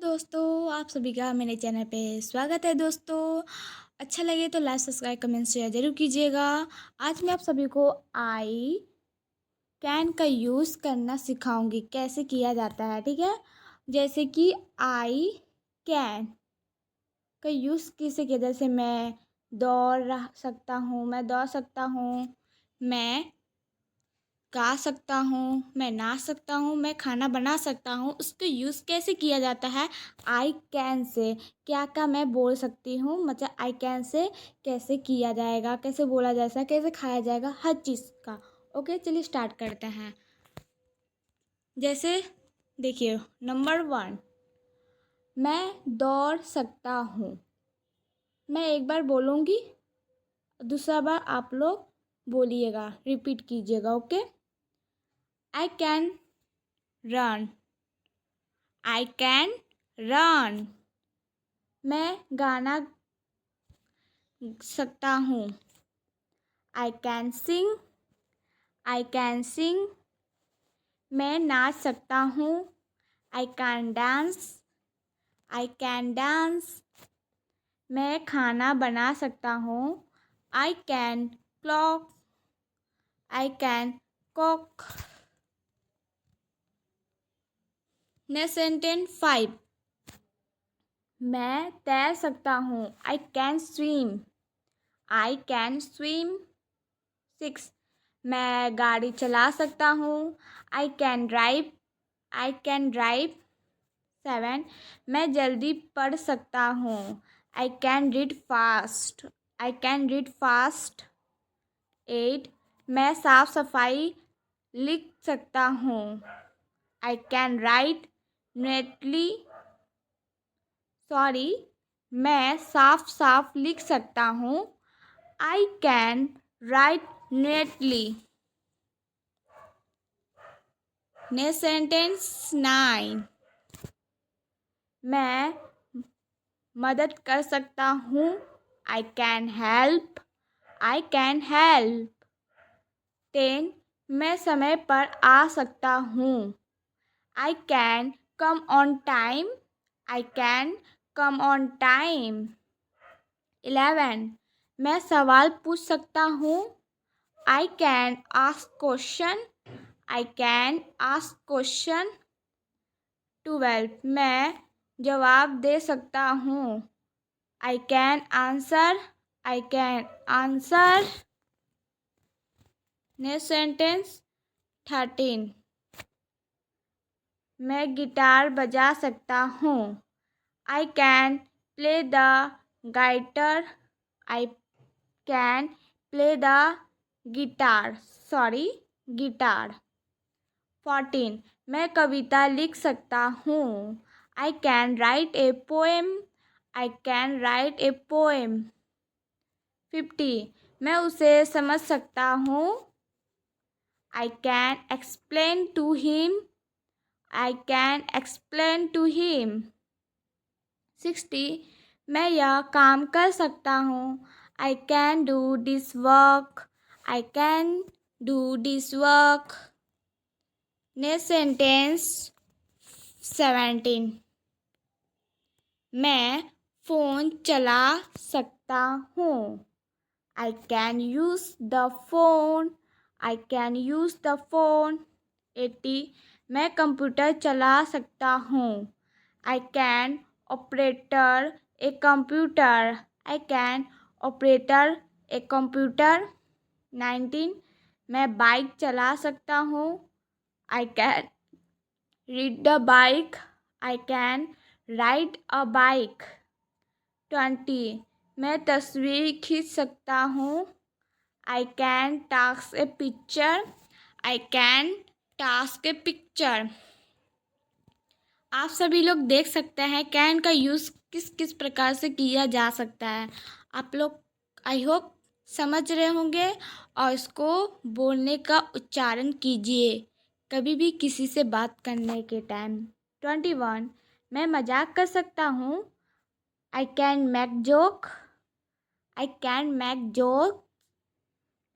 दोस्तों, आप सभी का मेरे चैनल पे स्वागत है दोस्तों। अच्छा लगे तो लाइक सब्सक्राइब कमेंट शेयर ज़रूर कीजिएगा। आज मैं आप सभी को आई कैन का यूज़ करना सिखाऊंगी, कैसे किया जाता है। ठीक है, जैसे कि आई कैन का यूज़ किसे किया, जैसे मैं सकता हूँ, मैं दौड़ सकता हूँ, मैं गा सकता हूँ, मैं नाच सकता हूँ, मैं खाना बना सकता हूँ। उसका यूज़ कैसे किया जाता है आई कैन से। क्या क्या मैं बोल सकती हूँ, मतलब आई कैन से कैसे किया जाएगा, कैसे बोला जाएगा, कैसे खाया जाएगा, हर चीज़ का। ओके, चलिए स्टार्ट करते हैं। जैसे देखिए, नंबर 1, मैं दौड़ सकता हूँ। मैं एक बार बोलूँगी, दूसरा बार आप लोग बोलिएगा, रिपीट कीजिएगा। Okay, I can run, I can run. मैं गाना सकता हूँ, I can sing, I can sing. मैं नाच सकता हूँ, I can dance, I can dance. मैं खाना बना सकता हूँ, I can clock, I can cook. Next sentence 5, मैं तैर सकता हूँ, I can swim, I can swim. 6, मैं गाड़ी चला सकता हूँ, I can drive, I can drive. 7, मैं जल्दी पढ़ सकता हूँ, I can read fast, I can read fast. 8, मैं साफ सफाई लिख सकता हूँ, आई कैन राइट नीटली। मैं साफ साफ लिख सकता हूँ, I can right neatly. Next sentence 9, मैं मदद कर सकता हूँ, I can help, I can help. 10, मैं समय पर आ सकता हूँ, I can come on time, I can come on time. 11, मैं सवाल पूछ सकता हूँ, I can ask question, I can ask question. 12, मैं जवाब दे सकता हूँ, I can answer, I can answer. Next sentence 13, मैं गिटार बजा सकता हूँ, I can play the guitar, I can play the guitar, guitar. 14, मैं कविता लिख सकता हूँ, I can write a poem, I can write a poem. 50, मैं उसे समझ सकता हूँ, I can explain to him, I can explain to him. 60, मैं यह काम कर सकता हूँ, I can do this work, I can do this work. Next sentence 17, मैं फ़ोन चला सकता हूँ, I can use the phone, I can use the phone. 80, मैं कंप्यूटर चला सकता हूँ, I can operator a computer, I can operator a computer. 19, मैं bike चला सकता हूँ, I can read the bike, I can ride a bike. 20, मैं तस्वीर खींच सकता हूँ, I can task A picture, I can task A picture. आप सभी लोग देख सकते हैं कैन का यूज़ किस किस प्रकार से किया जा सकता है। आप लोग आई होप समझ रहे होंगे और इसको बोलने का उच्चारण कीजिए कभी भी किसी से बात करने के टाइम। 21, मैं मजाक कर सकता हूँ, I can make joke, I can make joke.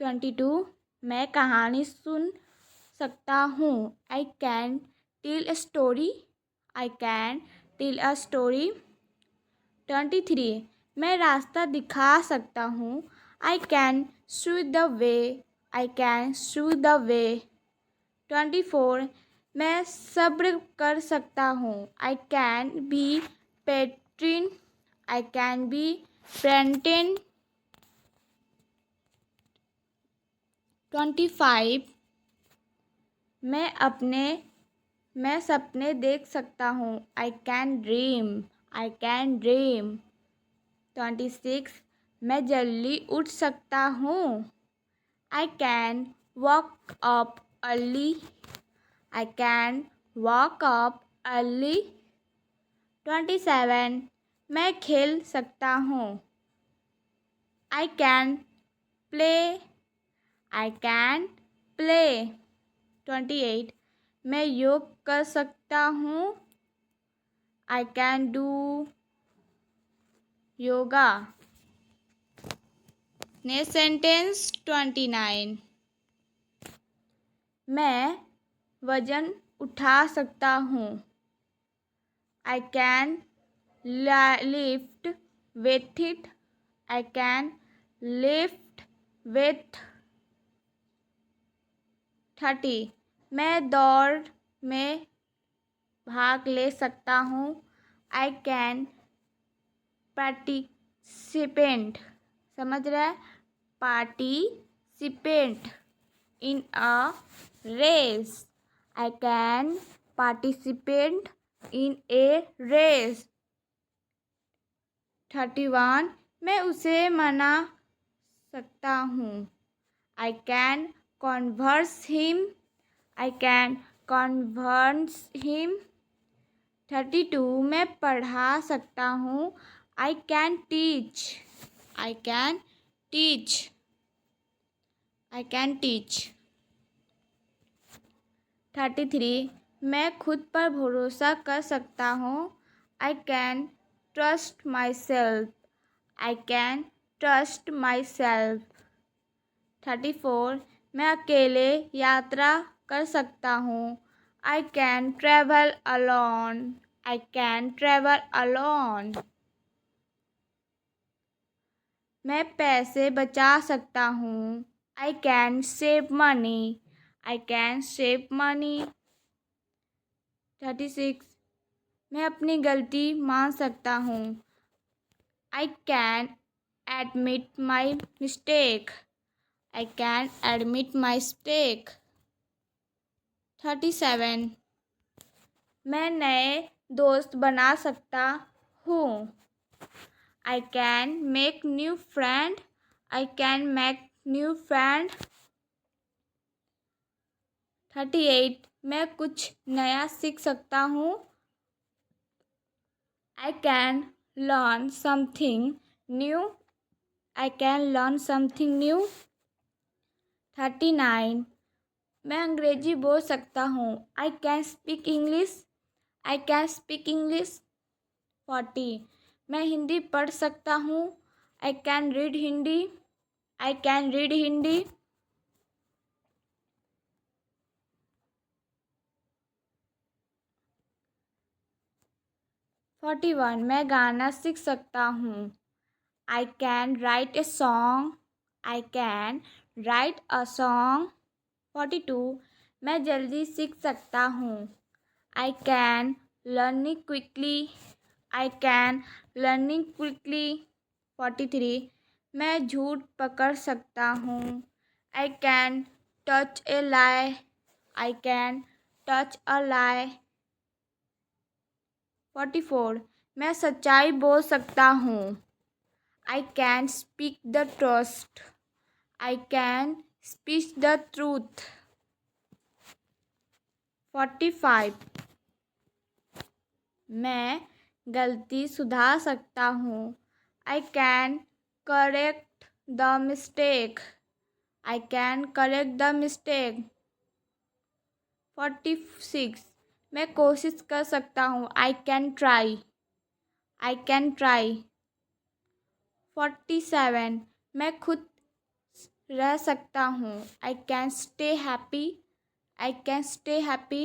22, मैं कहानी सुन सकता हूँ, I can tell a story, I can tell a story. 23. मैं रास्ता दिखा सकता हूँ. I can show the way. I can show the way. 24. मैं सब्र कर सकता हूँ. I can be patient. I can be patient. 25. मैं सपने देख सकता हूँ. I can dream. I can dream. 26. मैं जल्दी उठ सकता हूँ. I can walk up early. I can walk up early. 27. मैं खेल सकता हूँ. I can play. I can play. 28. मैं योग कर सकता हूँ. I can do yoga. Next sentence 29. मैं वजन उठा सकता हूँ. I can lift with it. I can lift with. 30. मैं दौड़ में भाग ले सकता हूँ. I can participant. समझ रहे हैं? Participant in a race. I can participant in a race. 31. मैं उसे मना सकता हूँ. I can converse him. I can converse him. 32. मैं पढ़ा सकता हूँ. I can teach. I can teach. I can teach. 33. मैं खुद पर भरोसा कर सकता हूँ. I can trust myself. I can trust myself. 34. मैं अकेले यात्रा कर सकता हूँ. I can travel alone. I can travel alone. मैं पैसे बचा सकता हूँ. I can save money. I can save money. 36. मैं अपनी गलती मान सकता हूँ. I can admit my mistake. I can admit my mistake. 37. मैं नए दोस्त बना सकता हूँ. I can make new friend. I can make new friend. 38. मैं कुछ नया सीख सकता हूँ. I can learn something new. I can learn something new. 39. मैं अंग्रेजी बोल सकता हूँ. I can speak English. I can speak English. 40. मैं हिंदी पढ़ सकता हूँ. I can read Hindi. I can read Hindi. 41. मैं गाना सीख सकता हूँ. I can write a song. I can write a song. 42. मैं जल्दी सीख सकता हूँ. I can learning quickly. I can learning quickly. 43. मैं झूठ पकड़ सकता हूँ. I can touch a lie. I can touch a lie. 44. मैं सच्चाई बोल सकता हूँ. I can speak the truth. I can speak the truth. 45. मैं गलती सुधार सकता हूँ. I can correct the mistake. I can correct the mistake. 46. मैं कोशिश कर सकता हूँ. I can try. I can try. 47. मैं खुद रह सकता हूँ. I can stay happy. I can stay happy.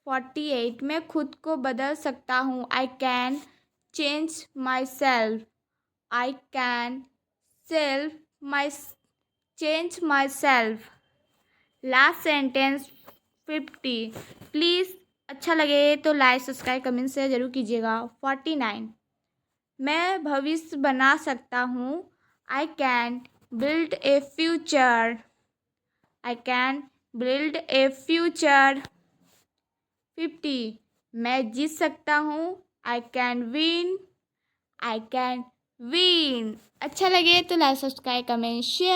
48 मैं खुद को बदल सकता हूँ. I can change myself. I can change myself. Last sentence 50. Please अच्छा लगे तो लाइक सब्सक्राइब कमेंट शेयर जरूर कीजिएगा. 49 मैं भविष्य बना सकता हूँ. I can build a future. I can build a future. 50 मैं जीत सकता हूँ. I can win. I can win. अच्छा लगे तो लाइक सब्सक्राइब कमेंट शेयर.